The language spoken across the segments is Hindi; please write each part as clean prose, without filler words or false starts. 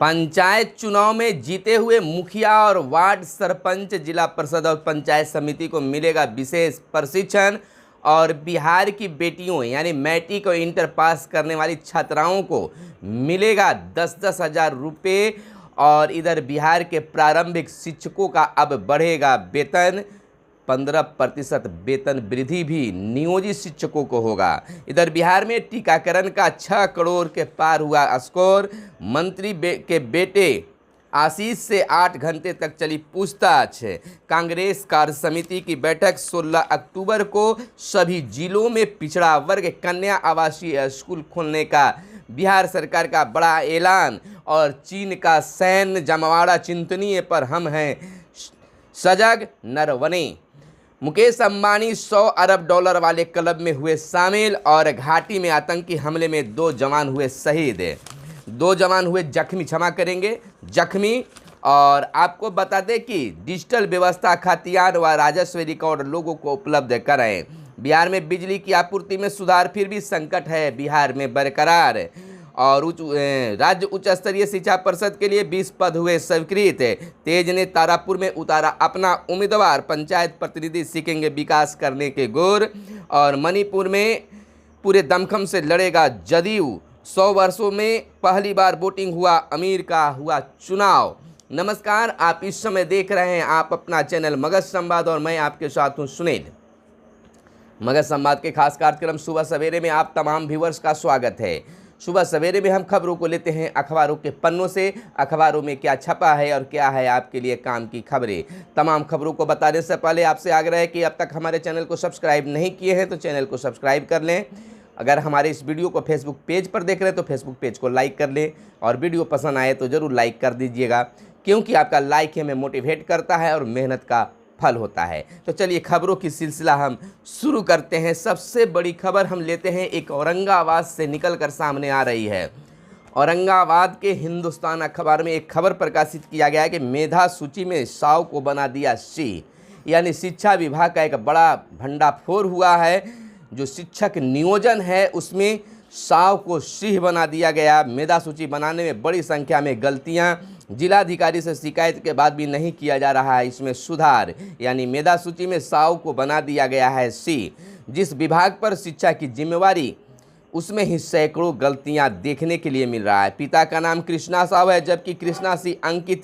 पंचायत चुनाव में जीते हुए मुखिया और वार्ड सरपंच, जिला परिषद और पंचायत समिति को मिलेगा विशेष प्रशिक्षण और बिहार की बेटियों यानी मैट्रिक और इंटर पास करने वाली छात्राओं को मिलेगा 10-10 हज़ार रुपये। और इधर बिहार के प्रारंभिक शिक्षकों का अब बढ़ेगा वेतन, 15% वेतन वृद्धि भी नियोजित शिक्षकों को होगा। इधर बिहार में टीकाकरण का 6 करोड़ के पार हुआ स्कोर। मंत्री के बेटे आशीष से 8 घंटे तक चली पूछताछ। कांग्रेस कार्य समिति की बैठक 16 अक्टूबर को। सभी जिलों में पिछड़ा वर्ग कन्या आवासीय स्कूल खोलने का बिहार सरकार का बड़ा ऐलान। और चीन का सैन्य जमवाड़ा चिंतनीय पर हम हैं सजग, नरवने। मुकेश अंबानी 100 अरब डॉलर वाले क्लब में हुए शामिल। और घाटी में आतंकी हमले में 2 जवान हुए शहीद, 2 जवान हुए जख्मी, क्षमा करेंगे जख्मी। और आपको बता दें कि डिजिटल व्यवस्था खतियान व राजस्व रिकॉर्ड लोगों को उपलब्ध कराएं। बिहार में बिजली की आपूर्ति में सुधार, फिर भी संकट है बिहार में बरकरार। और राज्य उच्च स्तरीय शिक्षा परिषद के लिए 20 पद हुए स्वीकृत। तेज ने तारापुर में उतारा अपना उम्मीदवार, पंचायत प्रतिनिधि सीखेंगे विकास करने के गुर। और मणिपुर में पूरे दमखम से लड़ेगा जदयू, 100 वर्षों में पहली बार वोटिंग हुआ, अमीर का हुआ चुनाव। नमस्कार, आप इस समय देख रहे हैं आप अपना चैनल मगध संवाद और मैं आपके साथ हूँ सुनील। मगध संवाद के खास कार्यक्रम सुबह सवेरे में आप तमाम व्यूअर्स का स्वागत है। सुबह सवेरे में हम खबरों को लेते हैं अखबारों के पन्नों से। अखबारों में क्या छपा है और क्या है आपके लिए काम की खबरें। तमाम खबरों को बताने से पहले आपसे आग्रह है कि अब तक हमारे चैनल को सब्सक्राइब नहीं किए हैं तो चैनल को सब्सक्राइब कर लें। अगर हमारे इस वीडियो को फेसबुक पेज पर देख रहे हैं तो फेसबुक पेज को लाइक कर लें। और वीडियो पसंद आए तो ज़रूर लाइक कर दीजिएगा, क्योंकि आपका लाइक हमें मोटिवेट करता है और मेहनत का फल होता है। तो चलिए खबरों की सिलसिला हम शुरू करते हैं। सबसे बड़ी खबर हम लेते हैं, एक औरंगाबाद से निकलकर सामने आ रही है। औरंगाबाद के हिंदुस्तान अखबार में एक खबर प्रकाशित किया गया है कि मेधा सूची में 100 को बना दिया सी, यानी शिक्षा विभाग का एक बड़ा भंडाफोड़ हुआ है। जो शिक्षक नियोजन है उसमें 100 को सिंह बना दिया गया। मेधा सूची बनाने में बड़ी संख्या में गलतियां, जिलाधिकारी से शिकायत के बाद भी नहीं किया जा रहा है इसमें सुधार। यानी मेधा सूची में 100 को बना दिया गया है सी। जिस विभाग पर शिक्षा की जिम्मेवारी, उसमें ही सैकड़ों गलतियां देखने के लिए मिल रहा है। पिता का नाम कृष्णा साहू है, जबकि कृष्णा सी अंकित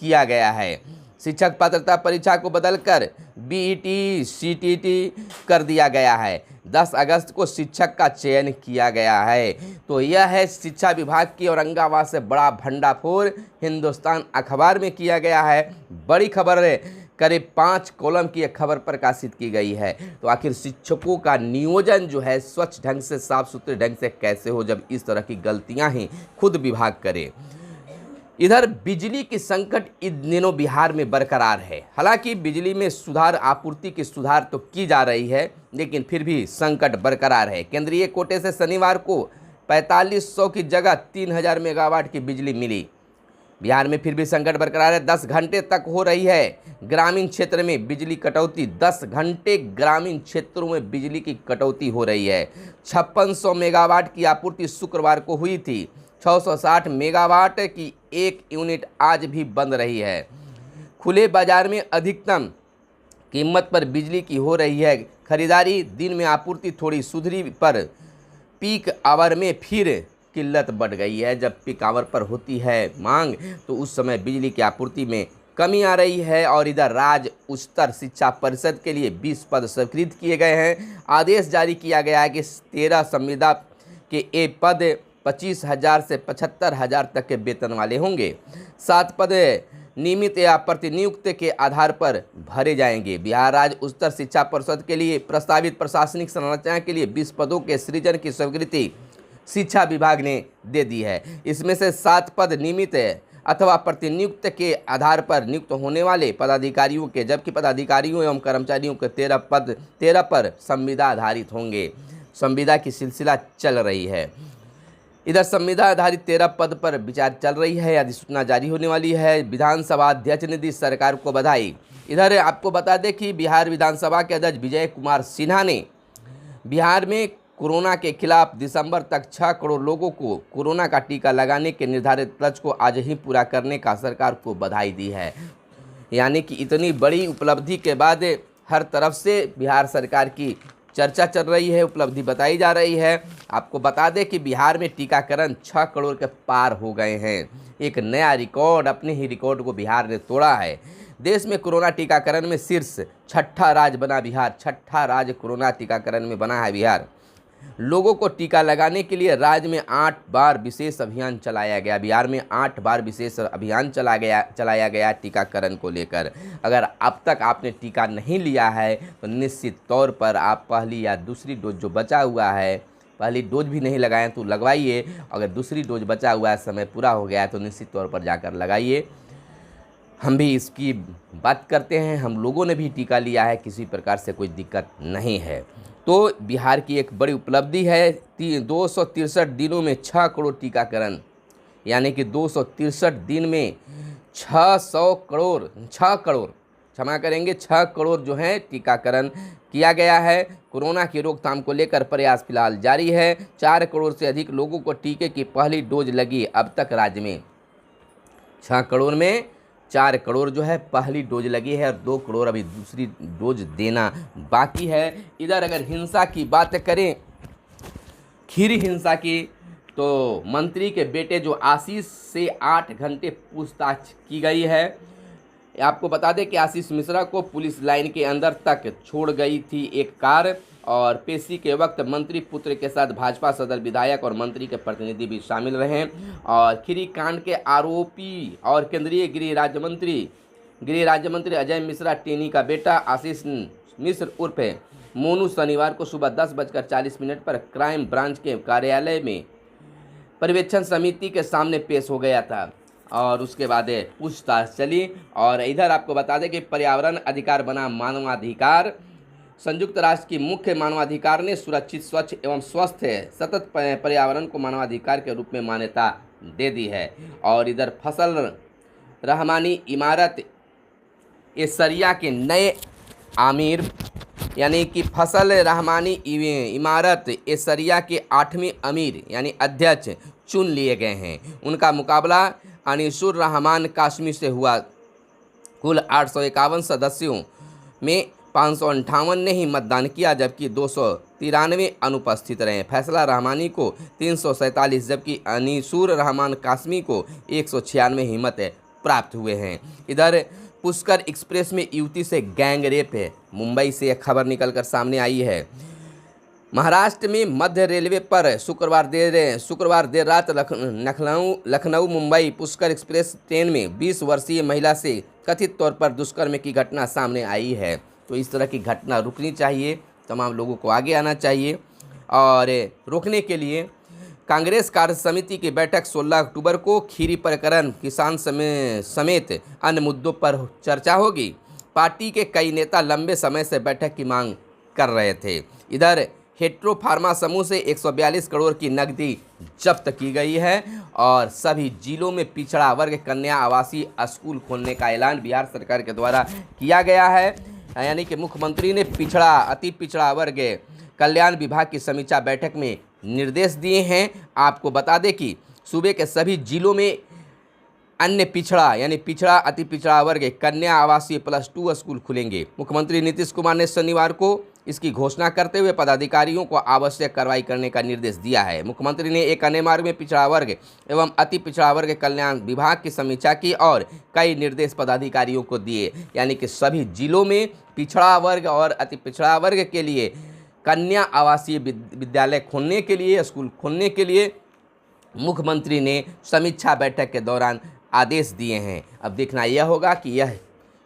किया गया है। शिक्षक पात्रता परीक्षा को बदलकर बीईटी सीटीटी कर दिया गया है। 10 अगस्त को शिक्षक का चयन किया गया है। तो यह है शिक्षा विभाग की औरंगाबाद से बड़ा भंडाफोड़, हिंदुस्तान अखबार में किया गया है। बड़ी खबर है, करीब 5 कॉलम की एक खबर प्रकाशित की गई है। तो आखिर शिक्षकों का नियोजन जो है स्वच्छ ढंग से, साफ सुथरे ढंग से कैसे हो, जब इस तरह की गलतियां ही खुद विभाग करे। इधर बिजली की संकट इन दिनों बिहार में बरकरार है। हालांकि बिजली में सुधार, आपूर्ति की सुधार तो की जा रही है, लेकिन फिर भी संकट बरकरार है। केंद्रीय कोटे से शनिवार को 4500 की जगह 3000 मेगावाट की बिजली मिली। बिहार में फिर भी संकट बरकरार है। 10 घंटे तक हो रही है ग्रामीण क्षेत्र में बिजली कटौती। 10 घंटे ग्रामीण क्षेत्रों में बिजली की कटौती हो रही है। 5600 मेगावाट की आपूर्ति शुक्रवार को हुई थी। 660 मेगावाट की एक यूनिट आज भी बंद रही है। खुले बाजार में अधिकतम कीमत पर बिजली की हो रही है खरीदारी। दिन में आपूर्ति थोड़ी सुधरी, पर पीक आवर में फिर किल्लत बढ़ गई है। जब पीक आवर पर होती है मांग तो उस समय बिजली की आपूर्ति में कमी आ रही है। और इधर राज्य उच्चतर शिक्षा परिषद के लिए 20 पद स्वीकृत किए गए हैं। आदेश जारी किया गया है कि 13 संविदा के ये पद 25,000 से 75,000 तक के वेतन वाले होंगे। 7 पद नियमित या प्रतिनियुक्त के आधार पर भरे जाएंगे। बिहार राज्य उच्चतर शिक्षा परिषद के लिए प्रस्तावित प्रशासनिक संरचना के लिए 20 पदों के सृजन की स्वीकृति शिक्षा विभाग ने दे दी है। इसमें से 7 पद नियमित अथवा प्रतिनियुक्त के आधार पर नियुक्त होने वाले पदाधिकारियों के, जबकि पदाधिकारियों एवं कर्मचारियों के 13 पर संविदा आधारित होंगे। संविदा की सिलसिला चल रही है। इधर संविदा आधारित 13 पद पर विचार चल रही है। अधिसूचना जारी होने वाली है। विधानसभा अध्यक्ष ने दी सरकार को बधाई। इधर आपको बता दें कि बिहार विधानसभा के अध्यक्ष विजय कुमार सिन्हा ने बिहार में कोरोना के खिलाफ दिसंबर तक 6 करोड़ लोगों को कोरोना का टीका लगाने के निर्धारित लक्ष्य को आज ही पूरा करने का सरकार को बधाई दी है। यानी कि इतनी बड़ी उपलब्धि के बाद हर तरफ से बिहार सरकार की चर्चा चल रही है, उपलब्धि बताई जा रही है। आपको बता दें कि बिहार में टीकाकरण 6 करोड़ के पार हो गए हैं। एक नया रिकॉर्ड, अपने ही रिकॉर्ड को बिहार ने तोड़ा है। देश में कोरोना टीकाकरण में शीर्ष 6ठा राज्य बना बिहार। 6ठा राज्य कोरोना टीकाकरण में बना है बिहार। लोगों को टीका लगाने के लिए राज्य में 8 बार विशेष अभियान चलाया गया। बिहार में 8 बार विशेष अभियान चलाया गया टीकाकरण को लेकर। अगर अब तक आपने टीका नहीं लिया है तो निश्चित तौर पर आप पहली या दूसरी डोज जो बचा हुआ है, पहली डोज भी नहीं लगाएं तो लगवाइए। अगर दूसरी डोज बचा हुआ है, समय पूरा हो गया है तो निश्चित तौर पर जाकर लगाइए। हम भी इसकी बात करते हैं, हम लोगों ने भी टीका लिया है, किसी प्रकार से कोई दिक्कत नहीं है। तो बिहार की एक बड़ी उपलब्धि है। 263 दिनों में 6 करोड़ टीकाकरण, यानी कि 263 दिन में 6 करोड़ जो है टीकाकरण किया गया है। कोरोना की रोकथाम को लेकर प्रयास फिलहाल जारी है। 4 करोड़ से अधिक लोगों को टीके की पहली डोज लगी अब तक राज्य में। 6 करोड़ में 4 करोड़ जो है पहली डोज लगी है और 2 करोड़ अभी दूसरी डोज देना बाकी है। इधर अगर हिंसा की बात करें, खीरी हिंसा की, तो मंत्री के बेटे जो आशीष से 8 घंटे पूछताछ की गई है। आपको बता दें कि आशीष मिश्रा को पुलिस लाइन के अंदर तक छोड़ गई थी एक कार, और पेशी के वक्त मंत्री पुत्र के साथ भाजपा सदर विधायक और मंत्री के प्रतिनिधि भी शामिल रहे। और खीरी कांड के आरोपी और केंद्रीय गृह राज्य मंत्री अजय मिश्रा टेनी का बेटा आशीष मिश्र उर्फ मोनू शनिवार को सुबह 10:40 पर क्राइम ब्रांच के कार्यालय में पर्यवेक्षण समिति के सामने पेश हो गया था और उसके बाद पूछताछ चली। और इधर आपको बता दें कि पर्यावरण अधिकार बना मानवाधिकार। संयुक्त राष्ट्र की मुख्य मानवाधिकार ने सुरक्षित, स्वच्छ एवं स्वस्थ सतत पर्यावरण को मानवाधिकार के रूप में मान्यता दे दी है। और इधर फसल रहमानी इमारत एसरिया के नए आमिर, यानी कि फसल रहमानी इमारत एसरिया के 8वें अमीर यानी अध्यक्ष चुन लिए गए हैं। उनका मुकाबला अनीसुर रहमान कासमी से हुआ। कुल 851 सदस्यों में 558 ने ही मतदान किया, जबकि 293 अनुपस्थित रहे। फैसला रहमानी को 347 जबकि अनीसुर रहमान कासमी को 196 ही मत प्राप्त हुए हैं। इधर पुष्कर एक्सप्रेस में युवती से गैंग रेप है। मुंबई से एक खबर निकलकर सामने आई है। महाराष्ट्र में मध्य रेलवे पर शुक्रवार देर रात लखनऊ मुंबई पुष्कर एक्सप्रेस ट्रेन में 20 वर्षीय महिला से कथित तौर पर दुष्कर्म की घटना सामने आई है। तो इस तरह की घटना रुकनी चाहिए, तमाम लोगों को आगे आना चाहिए। और रोकने के लिए कांग्रेस कार्य समिति की बैठक 16 अक्टूबर को खीरी प्रकरण, किसान समेत अन्य मुद्दों पर चर्चा होगी। पार्टी के कई नेता लंबे समय से बैठक की मांग कर रहे थे। इधर हेट्रो फार्मा समूह से 142 करोड़ की नकदी जब्त की गई है। और सभी जिलों में पिछड़ा वर्ग कन्या आवासीय स्कूल खोलने का ऐलान बिहार सरकार के द्वारा किया गया है। यानी कि मुख्यमंत्री ने अति पिछड़ा वर्ग कल्याण विभाग की समीक्षा बैठक में निर्देश दिए हैं। आपको बता दें कि सूबे के सभी जिलों में अन्य पिछड़ा यानी पिछड़ा अति पिछड़ा वर्ग कन्या आवासीय +2 स्कूल खुलेंगे। मुख्यमंत्री नीतीश कुमार ने शनिवार को इसकी घोषणा करते हुए पदाधिकारियों को आवश्यक कार्रवाई करने का निर्देश दिया है। मुख्यमंत्री ने एक अन्य मार्ग में पिछड़ा वर्ग एवं अति पिछड़ा वर्ग कल्याण विभाग की समीक्षा की और कई निर्देश पदाधिकारियों को दिए। यानी कि सभी जिलों में पिछड़ा वर्ग और अति पिछड़ा वर्ग के लिए कन्या आवासीय विद्यालय खोलने के लिए, स्कूल खोलने के लिए मुख्यमंत्री ने समीक्षा बैठक के दौरान आदेश दिए हैं। अब देखना यह होगा कि यह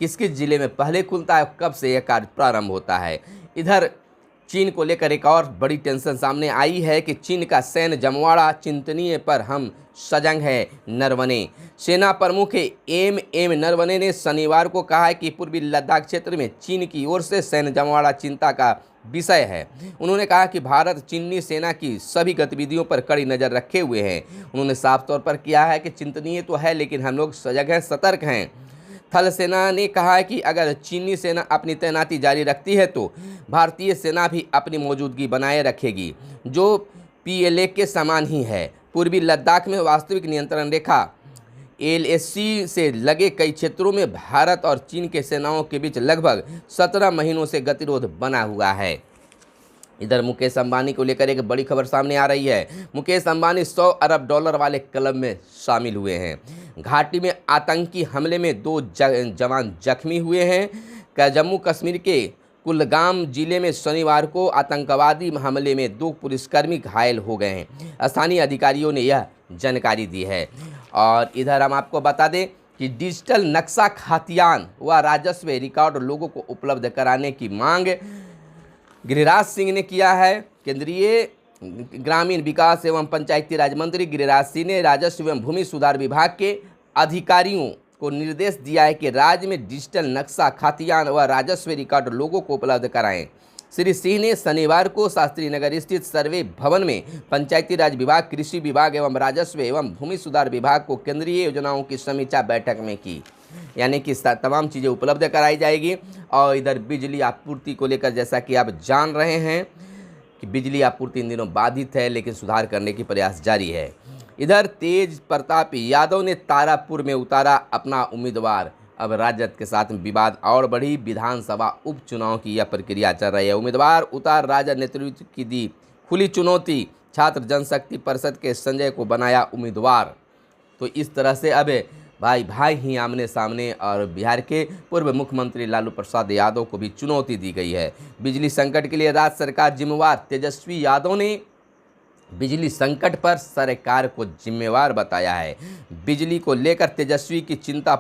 किस किस जिले में पहले खुलता है, कब से यह कार्य प्रारंभ होता है। इधर चीन को लेकर एक और बड़ी टेंशन सामने आई है कि चीन का सैन्य जमवाड़ा चिंतनीय पर हम सजग है, नरवणे। सेना प्रमुख MM नरवणे ने शनिवार को कहा है कि पूर्वी लद्दाख क्षेत्र में चीन की ओर से सैन्य जमवाड़ा चिंता का विषय है। उन्होंने कहा कि भारत चीनी सेना की सभी गतिविधियों पर कड़ी नज़र रखे हुए हैं। उन्होंने साफ तौर पर किया है कि चिंतनीय तो है, लेकिन हम लोग सजग हैं, सतर्क हैं। थल सेना ने कहा है कि अगर चीनी सेना अपनी तैनाती जारी रखती है तो भारतीय सेना भी अपनी मौजूदगी बनाए रखेगी, जो पीएलए के समान ही है। पूर्वी लद्दाख में वास्तविक नियंत्रण रेखा एलएसी से लगे कई क्षेत्रों में भारत और चीन के सेनाओं के बीच लगभग 17 महीनों से गतिरोध बना हुआ है। इधर मुकेश अंबानी को लेकर एक बड़ी खबर सामने आ रही है। मुकेश अंबानी $100 अरब वाले क्लब में शामिल हुए हैं। घाटी में आतंकी हमले में 2 जवान जख्मी हुए हैं। जम्मू कश्मीर के कुलगाम जिले में शनिवार को आतंकवादी हमले में 2 पुलिसकर्मी घायल हो गए हैं। स्थानीय अधिकारियों ने यह जानकारी दी है। और इधर हम आपको बता दें कि डिजिटल नक्शा खातियान व राजस्व रिकॉर्ड लोगों को उपलब्ध कराने की मांग गिरिराज सिंह ने किया है। केंद्रीय ग्रामीण विकास एवं पंचायती राज मंत्री गिरिराज सिंह ने राजस्व एवं भूमि सुधार विभाग के अधिकारियों को निर्देश दिया है कि राज्य में डिजिटल नक्शा खातियान व राजस्व रिकॉर्ड लोगों को उपलब्ध कराएं। श्री सिंह ने शनिवार को शास्त्री नगर स्थित सर्वे भवन में पंचायती राज विभाग, कृषि विभाग एवं राजस्व एवं भूमि सुधार विभाग को केंद्रीय योजनाओं की समीक्षा बैठक में की, यानी कि तमाम चीज़ें उपलब्ध कराई जाएगी। और इधर बिजली आपूर्ति को लेकर जैसा कि आप जान रहे हैं कि बिजली आपूर्ति इन दिनों बाधित है, लेकिन सुधार करने की प्रयास जारी है। इधर तेज प्रताप यादव ने तारापुर में उतारा अपना उम्मीदवार। अब राजद के साथ विवाद और बढ़ी। विधानसभा उपचुनाव की यह प्रक्रिया चल रही है। उम्मीदवार उतार राजद नेतृत्व की दी खुली चुनौती। छात्र जनशक्ति परिषद के संजय को बनाया उम्मीदवार। तो इस तरह से अब भाई ही आमने सामने। और बिहार के पूर्व मुख्यमंत्री लालू प्रसाद यादव को भी चुनौती दी गई है। बिजली संकट के लिए राज्य सरकार जिम्मेवार। तेजस्वी यादव ने बिजली संकट पर सरकार को जिम्मेवार बताया है। बिजली को लेकर तेजस्वी की चिंता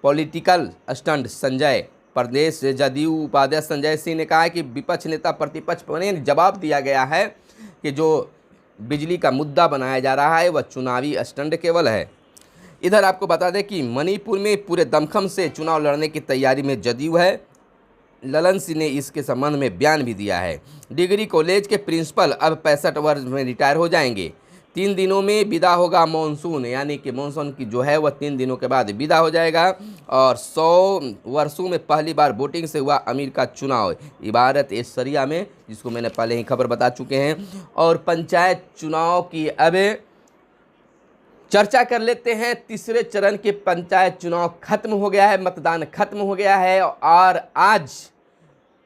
पॉलिटिकल स्टंट। संजय प्रदेश जदयू उपाध्यक्ष संजय सिंह ने कहा है कि विपक्ष नेता प्रतिपक्ष पर जवाब दिया गया है कि जो बिजली का मुद्दा बनाया जा रहा है वह चुनावी स्टंट केवल है। इधर आपको बता दें कि मणिपुर में पूरे दमखम से चुनाव लड़ने की तैयारी में जदयू है। ललन सिंह ने इसके संबंध में बयान भी दिया है। डिग्री कॉलेज के प्रिंसिपल अब 65 वर्ष में रिटायर हो जाएंगे। 3 दिनों में विदा होगा मॉनसून, यानी कि मॉनसून की जो है वह 3 दिनों के बाद विदा हो जाएगा। और 100 वर्षों में पहली बार वोटिंग से हुआ अमीर का चुनाव इबारत एशरिया में, जिसको मैंने पहले ही खबर बता चुके हैं। और पंचायत चुनाव की अब चर्चा कर लेते हैं। तीसरे चरण के पंचायत चुनाव खत्म हो गया है, मतदान खत्म हो गया है और आज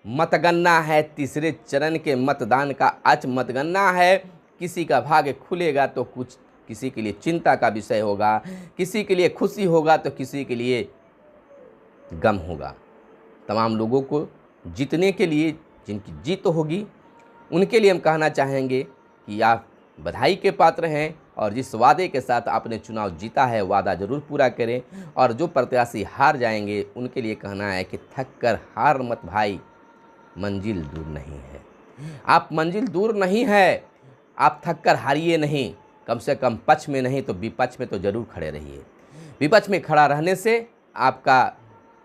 मतगणना है। तीसरे चरण के मतदान का आज मतगणना है। किसी का भाग्य खुलेगा तो कुछ किसी के लिए चिंता का विषय होगा, किसी के लिए खुशी होगा तो किसी के लिए गम होगा। तमाम लोगों को जीतने के लिए, जिनकी जीत होगी, उनके लिए हम कहना चाहेंगे कि आप बधाई के पात्र हैं। और जिस वादे के साथ आपने चुनाव जीता है वादा ज़रूर पूरा करें। और जो प्रत्याशी हार जाएंगे उनके लिए कहना है कि थक कर हार मत भाई, मंजिल दूर नहीं है। आप मंजिल दूर नहीं है, आप थक कर हारिए नहीं। कम से कम पक्ष में नहीं तो विपक्ष में तो ज़रूर खड़े रहिए। विपक्ष में खड़ा रहने से आपका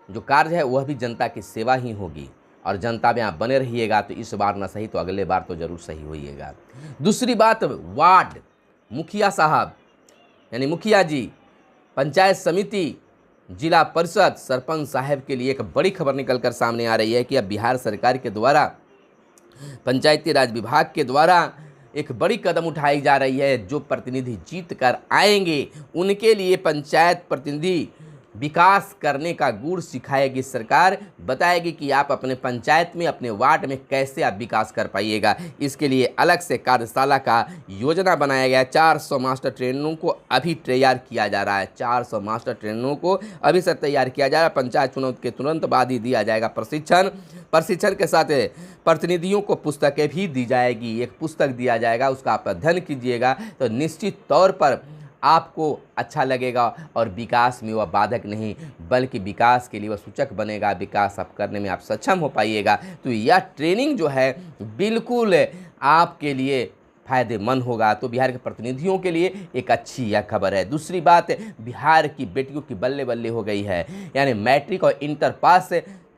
जो कार्य है वह भी जनता की सेवा ही होगी। और जनता में आप बने रहिएगा तो इस बार ना सही तो अगले बार तो ज़रूर सही होइएगा। दूसरी बात, वार्ड मुखिया साहब यानी मुखिया जी, पंचायत समिति, जिला परिषद, सरपंच साहब के लिए एक बड़ी खबर निकलकर सामने आ रही है कि अब बिहार सरकार के द्वारा पंचायती राज विभाग के द्वारा एक बड़ी कदम उठाई जा रही है। जो प्रतिनिधि जीत कर आएंगे उनके लिए पंचायत प्रतिनिधि विकास करने का गुण सिखाएगी सरकार। बताएगी कि आप अपने पंचायत में, अपने वार्ड में कैसे आप विकास कर पाइएगा। इसके लिए अलग से कार्यशाला का योजना बनाया गया है। 400 मास्टर ट्रेनरों को अभी तैयार किया जा रहा है। 400 मास्टर ट्रेनरों को अभी से तैयार किया जा रहा है। पंचायत चुनाव के तुरंत बाद ही दिया जाएगा प्रशिक्षण के साथ प्रतिनिधियों को पुस्तकें भी दी जाएगी। एक पुस्तक दिया जाएगा, उसका आप अध्ययन कीजिएगा तो निश्चित तौर पर आपको अच्छा लगेगा। और विकास में वह बाधक नहीं बल्कि विकास के लिए वह सूचक बनेगा। विकास आप करने में आप सक्षम हो पाइएगा। तो यह ट्रेनिंग जो है बिल्कुल आपके लिए फ़ायदेमंद होगा। तो बिहार के प्रतिनिधियों के लिए एक अच्छी यह खबर है। दूसरी बात, बिहार की बेटियों की बल्ले बल्ले हो गई है। यानी मैट्रिक और इंटर पास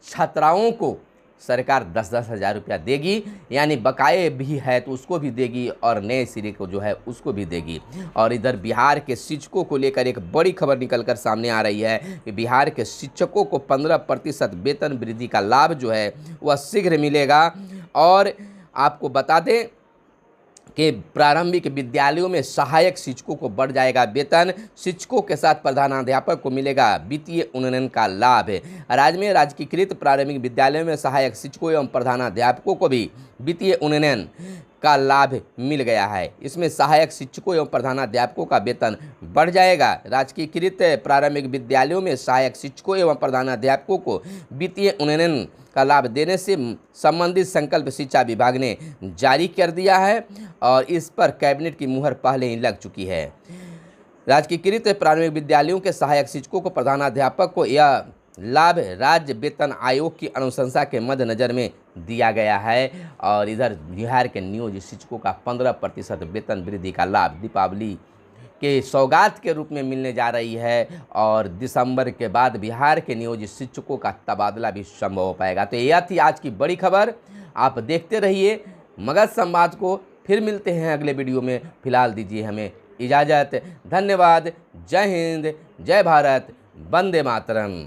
छात्राओं को सरकार 10-10 हज़ार रुपया देगी, यानी बकाये भी है तो उसको भी देगी और नए सिरे को जो है उसको भी देगी। और इधर बिहार के शिक्षकों को लेकर एक बड़ी खबर निकलकर सामने आ रही है कि बिहार के शिक्षकों को 15% वेतन वृद्धि का लाभ जो है वह शीघ्र मिलेगा। और आपको बता दें कि प्रारंभिक विद्यालयों में सहायक शिक्षकों को बढ़ जाएगा वेतन, शिक्षकों के साथ प्रधानाध्यापक को मिलेगा वित्तीय उन्नयन का लाभ। राज्य में राजकीयकृत प्रारंभिक विद्यालयों में सहायक शिक्षकों एवं प्रधानाध्यापकों को भी वित्तीय उन्नयन का लाभ मिल गया है। इसमें सहायक शिक्षकों एवं प्रधानाध्यापकों का वेतन बढ़ जाएगा। राजकीयकृत प्रारंभिक विद्यालयों में सहायक शिक्षकों एवं प्रधानाध्यापकों को वित्तीय उन्नयन का लाभ देने से संबंधित संकल्प शिक्षा विभाग ने जारी कर दिया है और इस पर कैबिनेट की मुहर पहले ही लग चुकी है। राजकीयकृत प्रारंभिक विद्यालयों के सहायक शिक्षकों को प्रधानाध्यापक को यह लाभ राज्य वेतन आयोग की अनुशंसा के मद्देनजर में दिया गया है। और इधर बिहार के नियोजित शिक्षकों का 15% वेतन वृद्धि का लाभ दीपावली के सौगात के रूप में मिलने जा रही है और दिसंबर के बाद बिहार के नियोजित शिक्षकों का तबादला भी संभव हो पाएगा। तो यह थी आज की बड़ी खबर। आप देखते रहिए मगध संवाद को। फिर मिलते हैं अगले वीडियो में। फिलहाल दीजिए हमें इजाज़त। धन्यवाद। जय हिंद, जय भारत, वंदे मातरम।